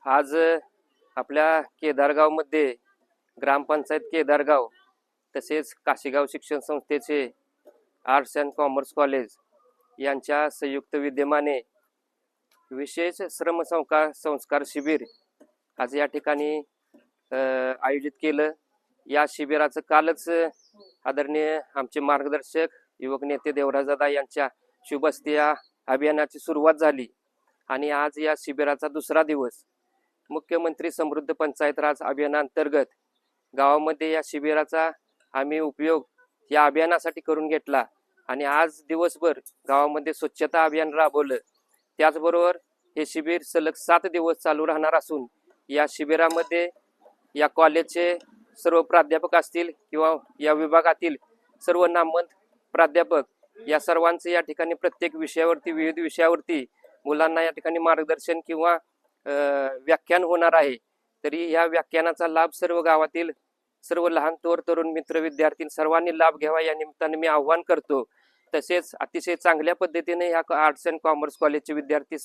आज आपल्या केदारगावमध्ये ग्रामपंचायत केदारगाव तसेच काशीगाव शिक्षण संस्थेचे आर्ट्स अँड कॉमर्स कॉलेज यांच्या संयुक्त विद्यमाने विशेष संस्कार शिबिर आज या ठिकाणी आयोजित केलं। या शिबिराचं कालच आदरणीय आमचे मार्गदर्शक युवक नेते देवराजदादा यांच्या शुभ हस्ते या अभियानाची सुरुवात झाली आणि आज या शिबिराचा दुसरा दिवस। मुख्यमंत्री समृद्ध पंचायत राज अभियानांतर्गत गावामध्ये या शिबिराचा आम्ही उपयोग या अभियानासाठी करून घेतला आणि आज दिवसभर गावामध्ये स्वच्छता अभियान राबवलं। त्याचबरोबर हे शिबिर सलग 7 दिवस चालू राहणार असून या शिबिरामध्ये या कॉलेजचे सर्व प्राध्यापक असतील किंवा या विभागातील सर्व नामवंत प्राध्यापक या सर्वांचे या ठिकाणी प्रत्येक विषयावरती विविध विषयावरती मुलांना या ठिकाणी मार्गदर्शन किंवा व्याख्यान होणार आहे। तरी या व्याख्यानाचा लाभ सर्व गावातील सर्व लहान थोर तरुण मित्र विद्यार्थी सर्वांनी लाभ घ्यावा या निमित्ताने मी आवाहन करतो। तसेच अतिशय चांगल्या पद्धतीने या आर्ट्स अँड कॉमर्स कॉलेजचे विद्यार्थी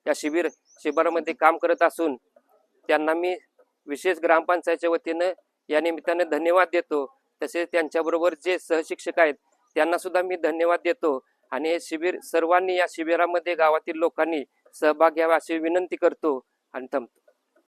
या शिबिरामध्ये काम करत असून त्यांना मी विशेष ग्रामपंचायतच्या वतीने या निमित्ताने धन्यवाद देतो। तसेच त्यांच्याबरोबर जे सहशिक्षक आहेत त्यांना सुद्धा मी धन्यवाद देतो आणि हे शिबिर सर्वांनी या शिबिरामध्ये गावातील लोकांनी सहभाग घ्यावा अशी विनंती करतो आणि थांबतो।